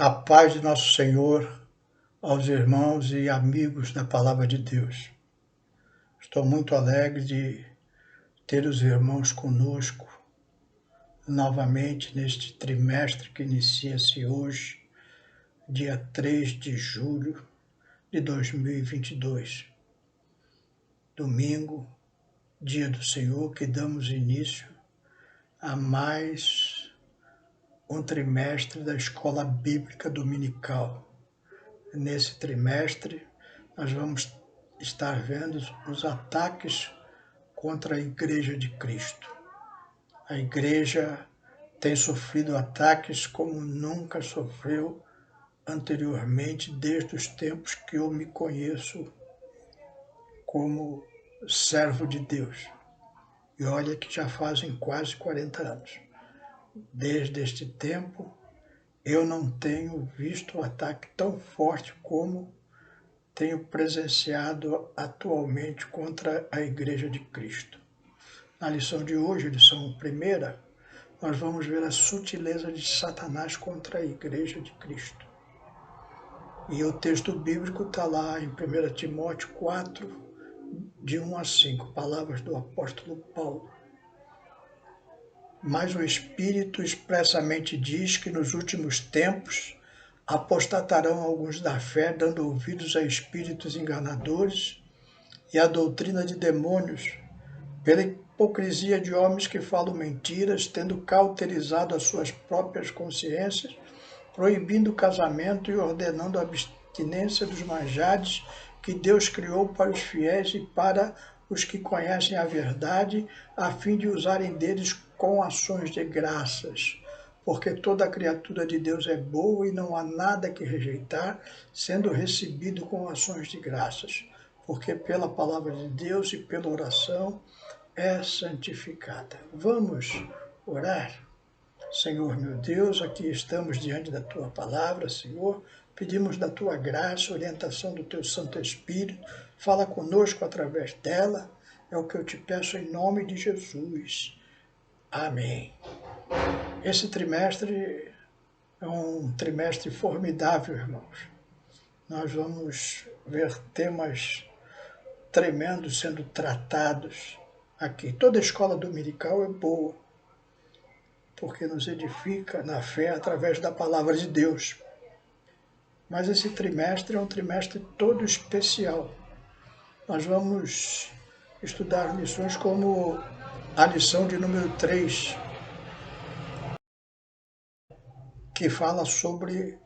A paz de nosso Senhor aos irmãos e amigos da Palavra de Deus. Estou muito alegre de ter os irmãos conosco novamente neste trimestre que inicia-se hoje, dia 3 de julho de 2022. Domingo, dia do Senhor, que damos início a mais um trimestre da Escola Bíblica Dominical. Nesse trimestre, nós vamos estar vendo os ataques contra a Igreja de Cristo. A Igreja tem sofrido ataques como nunca sofreu anteriormente, desde os tempos que eu me conheço como servo de Deus. E olha que já fazem quase 40 anos. Desde este tempo, eu não tenho visto um ataque tão forte como tenho presenciado atualmente contra a Igreja de Cristo. Na lição de hoje, lição primeira, nós vamos ver a sutileza de Satanás contra a Igreja de Cristo. E o texto bíblico está lá em 1 Timóteo 4, de 1 a 5, palavras do apóstolo Paulo. Mas o Espírito expressamente diz que nos últimos tempos apostatarão alguns da fé, dando ouvidos a espíritos enganadores e a doutrina de demônios, pela hipocrisia de homens que falam mentiras, tendo cauterizado as suas próprias consciências, proibindo o casamento e ordenando a abstinência dos manjares que Deus criou para os fiéis e para os que conhecem a verdade, a fim de usarem deles com ações de graças. Porque toda criatura de Deus é boa e não há nada que rejeitar, sendo recebido com ações de graças. Porque pela palavra de Deus e pela oração é santificada. Vamos orar? Senhor meu Deus, aqui estamos diante da Tua palavra, Senhor. Pedimos da Tua graça, orientação do Teu Santo Espírito. Fala conosco através dela. É o que eu te peço em nome de Jesus. Amém. Esse trimestre é um trimestre formidável, irmãos. Nós vamos ver temas tremendos sendo tratados aqui. Toda escola dominical é boa, porque nos edifica na fé através da palavra de Deus. Mas esse trimestre é um trimestre todo especial. Nós vamos estudar lições como a lição de número 3, que fala sobre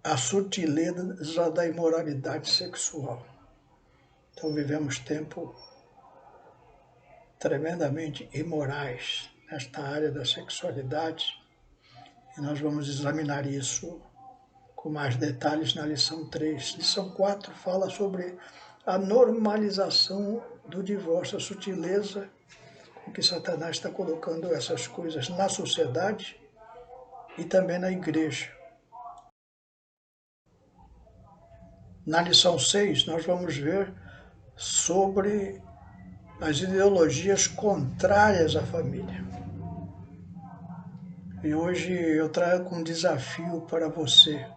a sutileza da imoralidade sexual. Então vivemos tempos tremendamente imorais nesta área da sexualidade, e nós vamos examinar isso com mais detalhes na lição 3. Lição 4 fala sobre a normalização do divórcio, a sutileza com que Satanás está colocando essas coisas na sociedade e também na igreja. Na lição 6, nós vamos ver sobre as ideologias contrárias à família. E hoje eu trago um desafio para você.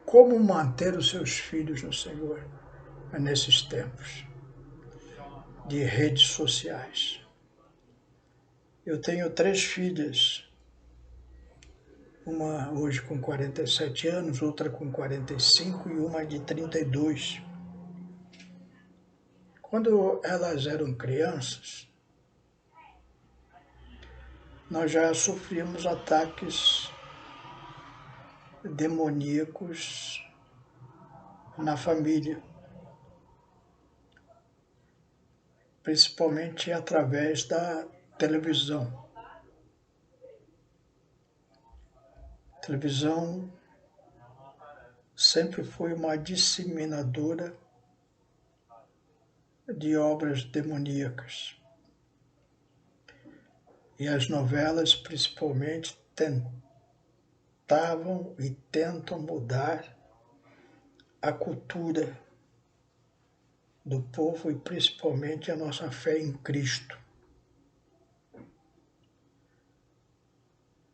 Como manter os seus filhos no Senhor nesses tempos de redes sociais? Eu tenho 3 filhas, uma hoje com 47 anos, outra com 45 e uma de 32. Quando elas eram crianças, nós já sofríamos ataques demoníacos na família, principalmente através da televisão. A televisão sempre foi uma disseminadora de obras demoníacas. E as novelas, principalmente, tentavam e tentam mudar a cultura do povo e principalmente a nossa fé em Cristo.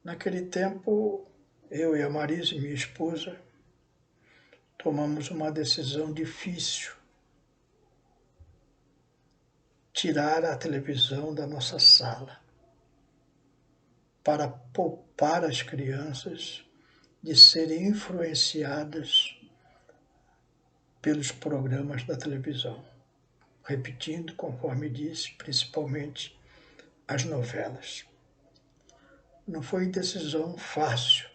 Naquele tempo, eu e a Marise, minha esposa, tomamos uma decisão difícil: tirar a televisão da nossa sala, para poupar as crianças de serem influenciadas pelos programas da televisão. Repetindo, conforme disse, principalmente as novelas. Não foi decisão fácil.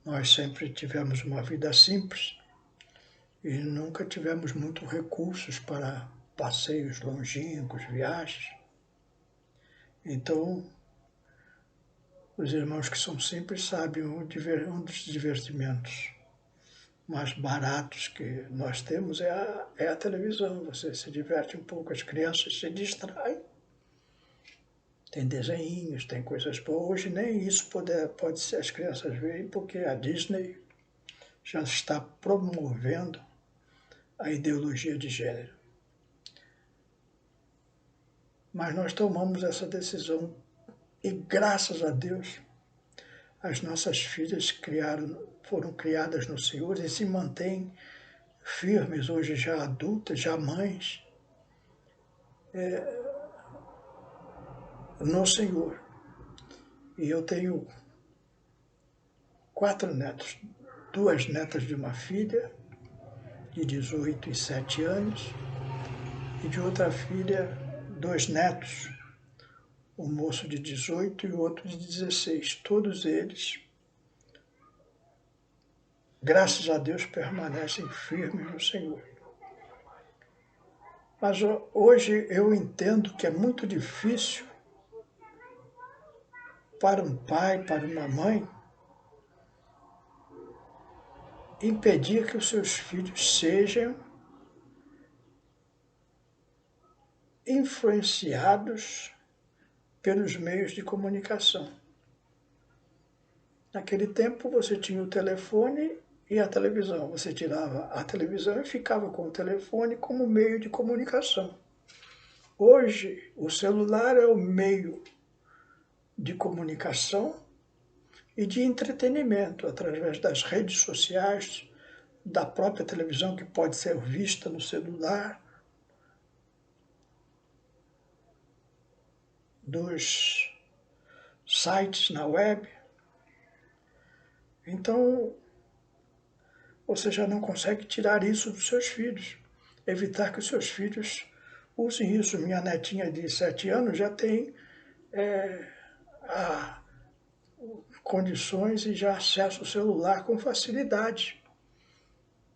Nós sempre tivemos uma vida simples e nunca tivemos muitos recursos para passeios longínquos, viagens. Então, os irmãos que são simples sabem um dos divertimentos mais baratos que nós temos é a televisão. Você se diverte um pouco, as crianças se distraem. Tem desenhinhos, tem coisas boas. Hoje nem isso pode ser as crianças verem, porque a Disney já está promovendo a ideologia de gênero. Mas nós tomamos essa decisão e, graças a Deus, as nossas filhas foram criadas no Senhor e se mantêm firmes, hoje já adultas, já mães, no Senhor. E eu tenho 4 netos, 2 netas de uma filha, de 18 e 7 anos, e de outra filha, 2 netos, um moço de 18 e outro de 16. Todos eles, graças a Deus, permanecem firmes no Senhor. Mas hoje eu entendo que é muito difícil para um pai, para uma mãe, impedir que os seus filhos sejam influenciados pelos meios de comunicação. Naquele tempo você tinha o telefone e a televisão. Você tirava a televisão e ficava com o telefone como meio de comunicação. Hoje, o celular é o meio de comunicação e de entretenimento através das redes sociais, da própria televisão que pode ser vista no celular, dos sites na web. Então, você já não consegue tirar isso dos seus filhos, evitar que os seus filhos usem isso. Minha netinha de 7 anos já tem condições e já acessa o celular com facilidade.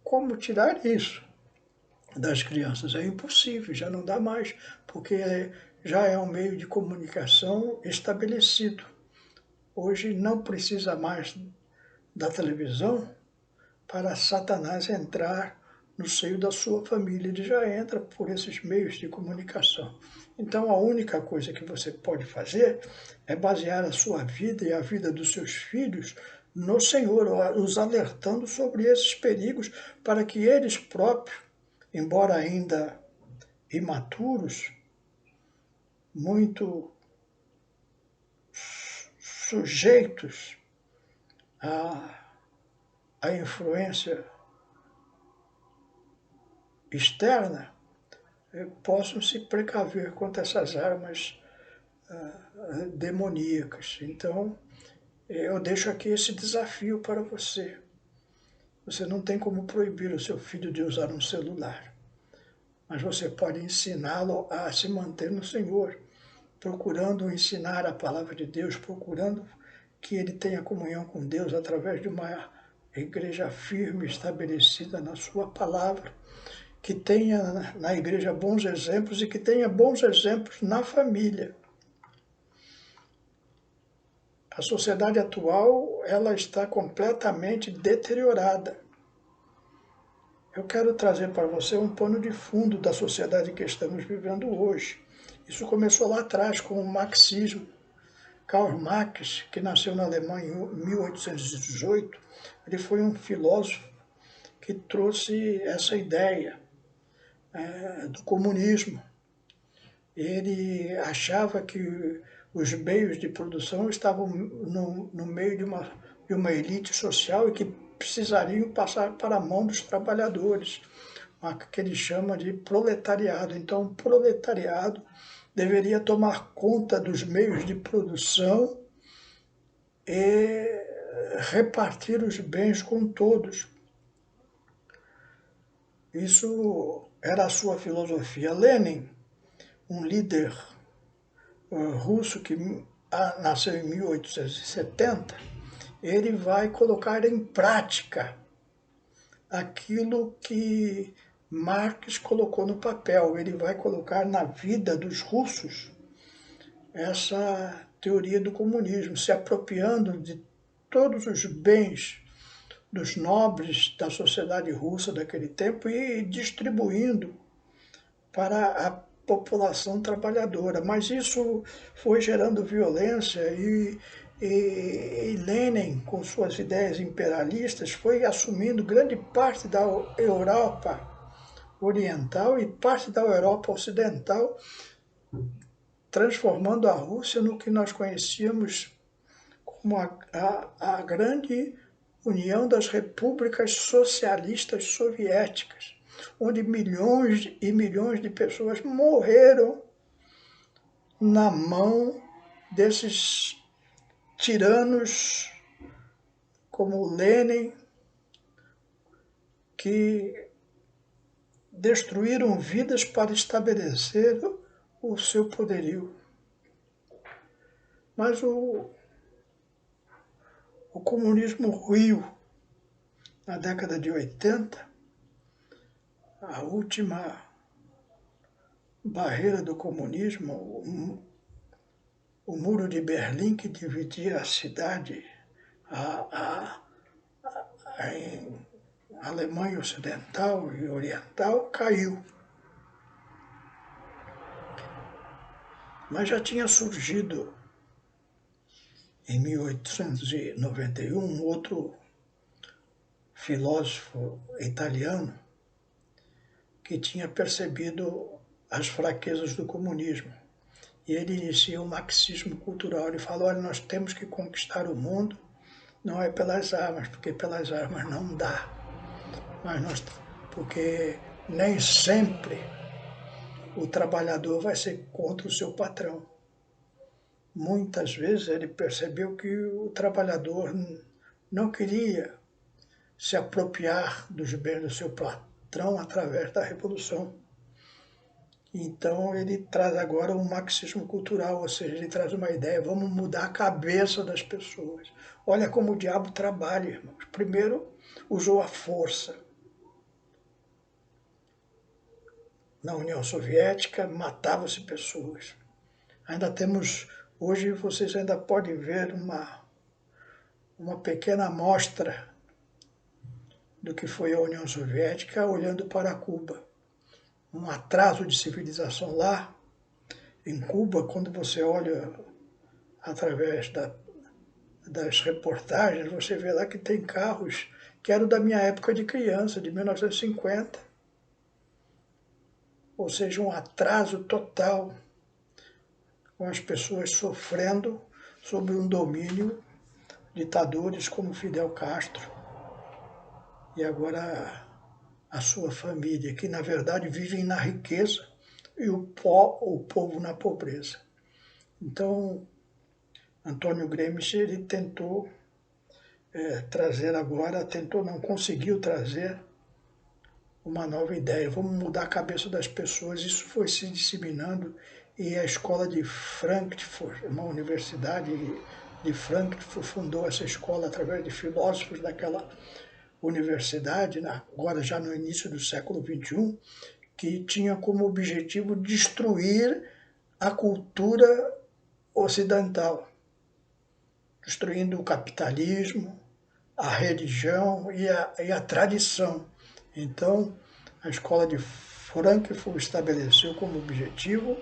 Como tirar isso das crianças? É impossível, já não dá mais, porque já é um meio de comunicação estabelecido. Hoje não precisa mais da televisão para Satanás entrar no seio da sua família. Ele já entra por esses meios de comunicação. Então, a única coisa que você pode fazer é basear a sua vida e a vida dos seus filhos no Senhor, os alertando sobre esses perigos, para que eles próprios, embora ainda imaturos, muito sujeitos à influência externa, possam se precaver contra essas armas demoníacas. Então, eu deixo aqui esse desafio para você. Você não tem como proibir o seu filho de usar um celular, mas você pode ensiná-lo a se manter no Senhor, procurando ensinar a palavra de Deus, procurando que ele tenha comunhão com Deus através de uma igreja firme, estabelecida na sua palavra, que tenha na igreja bons exemplos e que tenha bons exemplos na família. A sociedade atual, ela está completamente deteriorada. Eu quero trazer para você um pano de fundo da sociedade que estamos vivendo hoje. Isso começou lá atrás com o marxismo. Karl Marx, que nasceu na Alemanha em 1818, ele foi um filósofo que trouxe essa ideia do comunismo. Ele achava que os meios de produção estavam no meio de uma elite social e que precisariam passar para a mão dos trabalhadores, que ele chama de proletariado. Então, o proletariado deveria tomar conta dos meios de produção e repartir os bens com todos. Isso era a sua filosofia. Lenin, um líder russo que nasceu em 1870, ele vai colocar em prática aquilo que Marx colocou no papel. Ele vai colocar na vida dos russos essa teoria do comunismo, se apropriando de todos os bens dos nobres da sociedade russa daquele tempo e distribuindo para a população trabalhadora. Mas isso foi gerando violência e Lenin, com suas ideias imperialistas, foi assumindo grande parte da Europa Oriental e parte da Europa Ocidental, transformando a Rússia no que nós conhecíamos como a grande União das Repúblicas Socialistas Soviéticas, onde milhões e milhões de pessoas morreram na mão desses tiranos como Lenin, que destruíram vidas para estabelecer o seu poderio. Mas o comunismo ruiu na década de 80, a última barreira do comunismo, o muro de Berlim que dividia a cidade, em Alemanha Ocidental e Oriental, caiu. Mas já tinha surgido em 1891 outro filósofo italiano que tinha percebido as fraquezas do comunismo. E ele inicia o marxismo cultural. Ele fala, olha, nós temos que conquistar o mundo, não é pelas armas, porque pelas armas não dá. Porque nem sempre o trabalhador vai ser contra o seu patrão. Muitas vezes ele percebeu que o trabalhador não queria se apropriar dos bens do seu patrão através da revolução. Então ele traz agora um marxismo cultural, ou seja, ele traz uma ideia, vamos mudar a cabeça das pessoas. Olha como o diabo trabalha, irmãos. Primeiro usou a força. Na União Soviética matavam-se pessoas. Ainda temos, hoje vocês ainda podem ver uma pequena amostra do que foi a União Soviética olhando para Cuba. Um atraso de civilização lá. Em Cuba, quando você olha através das reportagens, você vê lá que tem carros que eram da minha época de criança, de 1950. Ou seja, um atraso total, com as pessoas sofrendo sob um domínio ditadores como Fidel Castro e agora a sua família, que na verdade vivem na riqueza e o povo na pobreza. Então, Antônio Gramsci, ele tentou trazer agora, não conseguiu trazer uma nova ideia. Vamos mudar a cabeça das pessoas. Isso foi se disseminando e a escola de Frankfurt, uma universidade de Frankfurt, fundou essa escola através de filósofos daquela universidade, agora já no início do século XXI, que tinha como objetivo destruir a cultura ocidental, destruindo o capitalismo, a religião e a tradição. Então, a escola de Frankfurt estabeleceu como objetivo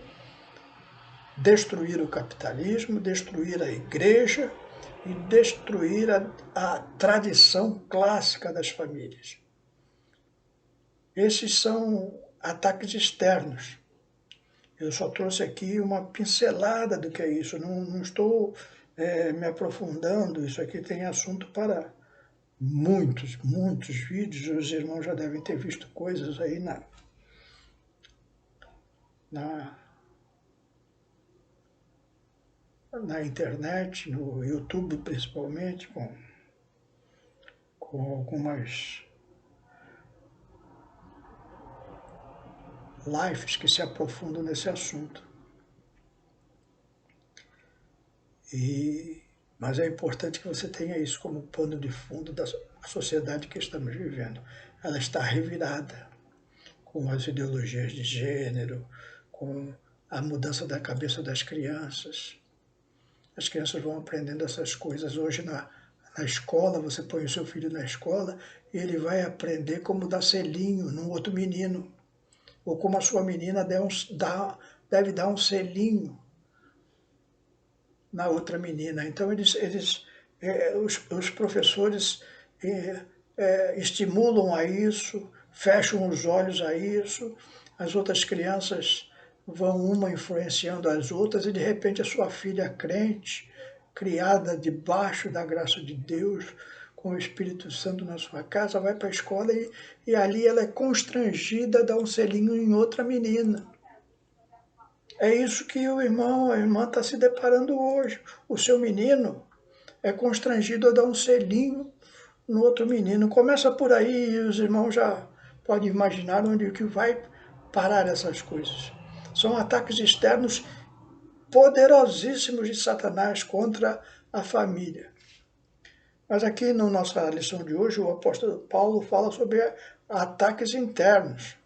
destruir o capitalismo, destruir a igreja e destruir a tradição clássica das famílias. Esses são ataques externos. Eu só trouxe aqui uma pincelada do que é isso, não estou me aprofundando. Isso aqui tem assunto para muitos vídeos. Os irmãos já devem ter visto coisas aí na internet, no YouTube principalmente, com algumas lives que se aprofundam nesse assunto. Mas é importante que você tenha isso como pano de fundo da sociedade que estamos vivendo. Ela está revirada com as ideologias de gênero, com a mudança da cabeça das crianças. As crianças vão aprendendo essas coisas. Hoje na escola, você põe o seu filho na escola e ele vai aprender como dar selinho num outro menino, ou como a sua menina deve dar um selinho na outra menina. Então, os professores estimulam a isso, fecham os olhos a isso, as outras crianças vão uma influenciando as outras, e de repente a sua filha crente, criada debaixo da graça de Deus, com o Espírito Santo na sua casa, vai para a escola e ali ela é constrangida a dar um selinho em outra menina. É isso que o irmão, a irmã está se deparando hoje. O seu menino é constrangido a dar um selinho no outro menino. Começa por aí e os irmãos já podem imaginar onde que vai parar essas coisas. São ataques externos poderosíssimos de Satanás contra a família. Mas aqui na nossa lição de hoje, o apóstolo Paulo fala sobre ataques internos.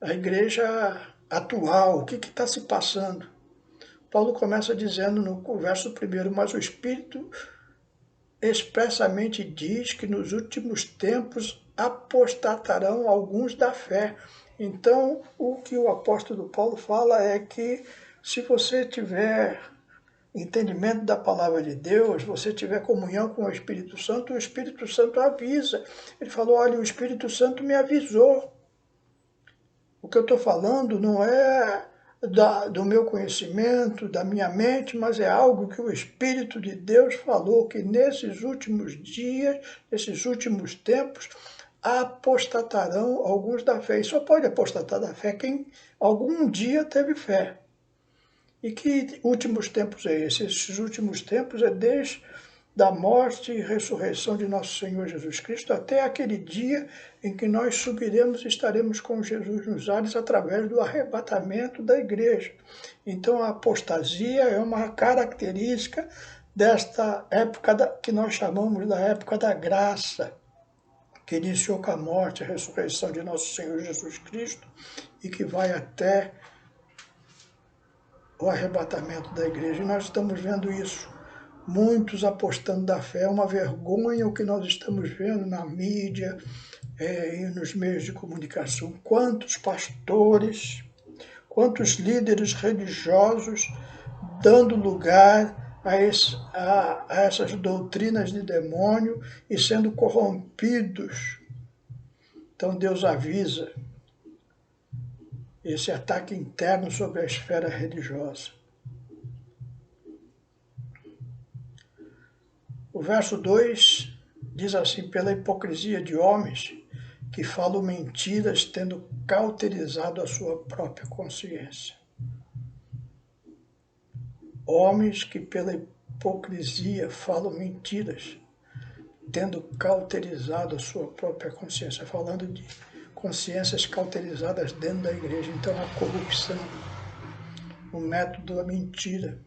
A igreja atual, o que está se passando? Paulo começa dizendo no verso 1, mas o Espírito expressamente diz que nos últimos tempos apostatarão alguns da fé. Então, o que o apóstolo Paulo fala é que se você tiver entendimento da palavra de Deus, você tiver comunhão com o Espírito Santo avisa. Ele falou, olha, o Espírito Santo me avisou. O que eu estou falando não é do meu conhecimento, da minha mente, mas é algo que o Espírito de Deus falou, que nesses últimos dias, nesses últimos tempos, apostatarão alguns da fé. E só pode apostatar da fé quem algum dia teve fé. E que últimos tempos é esse? Esses últimos tempos é desde da morte e ressurreição de nosso Senhor Jesus Cristo até aquele dia em que nós subiremos e estaremos com Jesus nos ares através do arrebatamento da igreja. Então a apostasia é uma característica desta época que nós chamamos da época da graça, que iniciou com a morte e a ressurreição de nosso Senhor Jesus Cristo e que vai até o arrebatamento da igreja. E nós estamos vendo isso. Muitos apostando da fé. É uma vergonha o que nós estamos vendo na mídia e nos meios de comunicação. Quantos pastores, quantos líderes religiosos dando lugar a essas doutrinas de demônio e sendo corrompidos. Então Deus avisa esse ataque interno sobre a esfera religiosa. O verso 2 diz assim, pela hipocrisia de homens que falam mentiras tendo cauterizado a sua própria consciência. Homens que pela hipocrisia falam mentiras, tendo cauterizado a sua própria consciência, falando de consciências cauterizadas dentro da igreja. Então a corrupção, o método da mentira,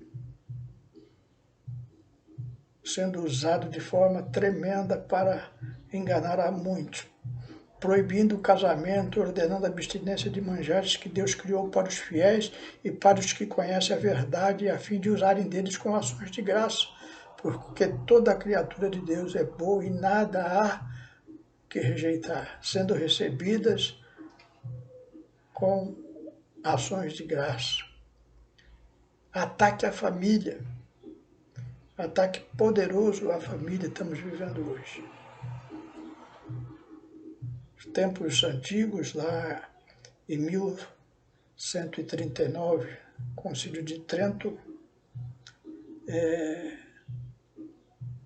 sendo usado de forma tremenda para enganar a muitos, proibindo o casamento, ordenando a abstinência de manjares que Deus criou para os fiéis e para os que conhecem a verdade, a fim de usarem deles com ações de graça, porque toda criatura de Deus é boa e nada há que rejeitar, sendo recebidas com ações de graça. Ataque à família. Ataque poderoso à família estamos vivendo hoje. Os tempos antigos, lá em 139, Concílio de Trento,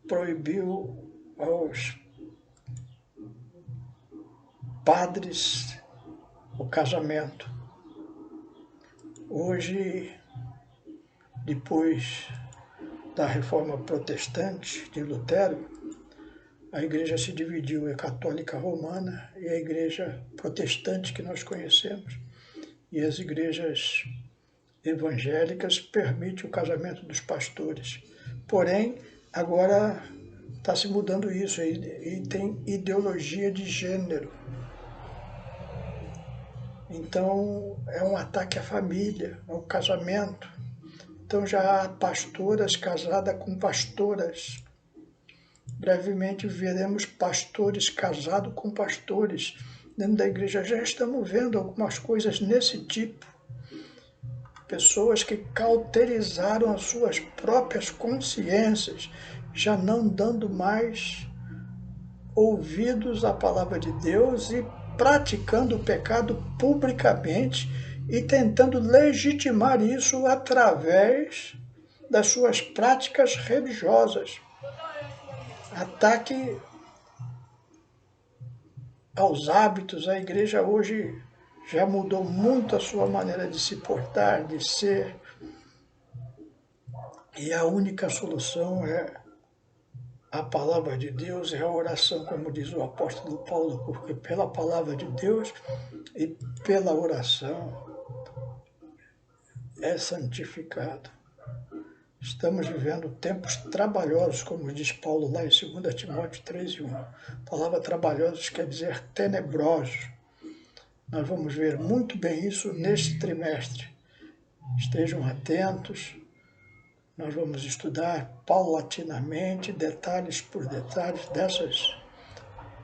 proibiu aos padres o casamento. Hoje, depois da Reforma Protestante de Lutero, a igreja se dividiu, a católica romana e a igreja protestante que nós conhecemos. E as igrejas evangélicas permitem o casamento dos pastores. Porém, agora está se mudando isso e tem ideologia de gênero. Então, é um ataque à família, ao casamento. Então, já há pastoras casadas com pastoras. Brevemente veremos pastores casados com pastores dentro da igreja. Já estamos vendo algumas coisas nesse tipo. Pessoas que cauterizaram as suas próprias consciências, já não dando mais ouvidos à palavra de Deus e praticando o pecado publicamente e tentando legitimar isso através das suas práticas religiosas. Ataque aos hábitos. A igreja hoje já mudou muito a sua maneira de se portar, de ser, e a única solução é a palavra de Deus, é a oração, como diz o apóstolo Paulo, porque pela palavra de Deus e pela oração é santificado. Estamos vivendo tempos trabalhosos, como diz Paulo lá em 2 Timóteo 3:1. A palavra trabalhosos quer dizer tenebrosos. Nós vamos ver muito bem isso neste trimestre. Estejam atentos. Nós vamos estudar paulatinamente, detalhes por detalhes, dessas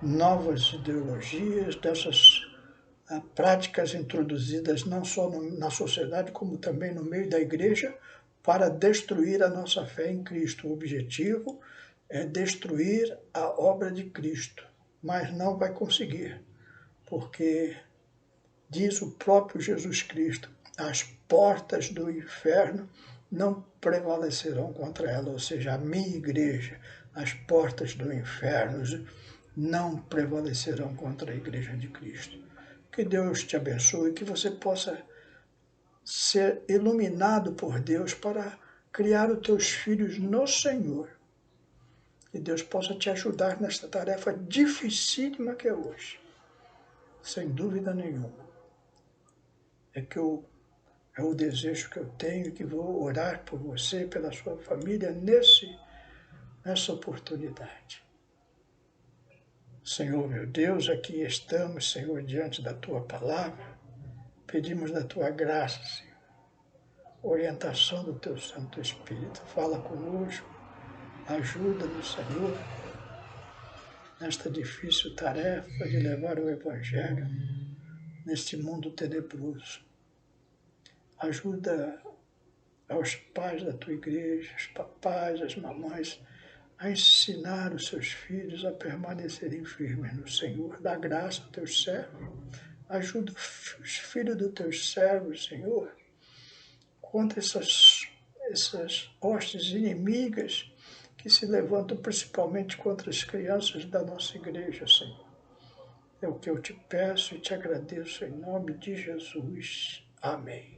novas ideologias, dessas práticas introduzidas não só na sociedade, como também no meio da igreja, para destruir a nossa fé em Cristo. O objetivo é destruir a obra de Cristo, mas não vai conseguir, porque diz o próprio Jesus Cristo, as portas do inferno não prevalecerão contra ela, ou seja, a minha igreja, as portas do inferno não prevalecerão contra a igreja de Cristo. Que Deus te abençoe, que você possa ser iluminado por Deus para criar os teus filhos no Senhor. Que Deus possa te ajudar nesta tarefa dificílima que é hoje. Sem dúvida nenhuma. É o desejo que eu tenho, que vou orar por você, pela sua família, nessa oportunidade. Senhor meu Deus, aqui estamos, Senhor, diante da Tua palavra. Pedimos da Tua graça, Senhor. Orientação do Teu Santo Espírito. Fala conosco, ajuda-nos, Senhor, nesta difícil tarefa de levar o Evangelho neste mundo tenebroso. Ajuda aos pais da Tua igreja, os papais, as mamães, a ensinar os seus filhos a permanecerem firmes no Senhor. Dá graça aos Teus servos. Ajuda os filhos dos Teus servos, Senhor, contra essas hostes inimigas que se levantam principalmente contra as crianças da nossa igreja, Senhor. É o que eu te peço e te agradeço em nome de Jesus. Amém.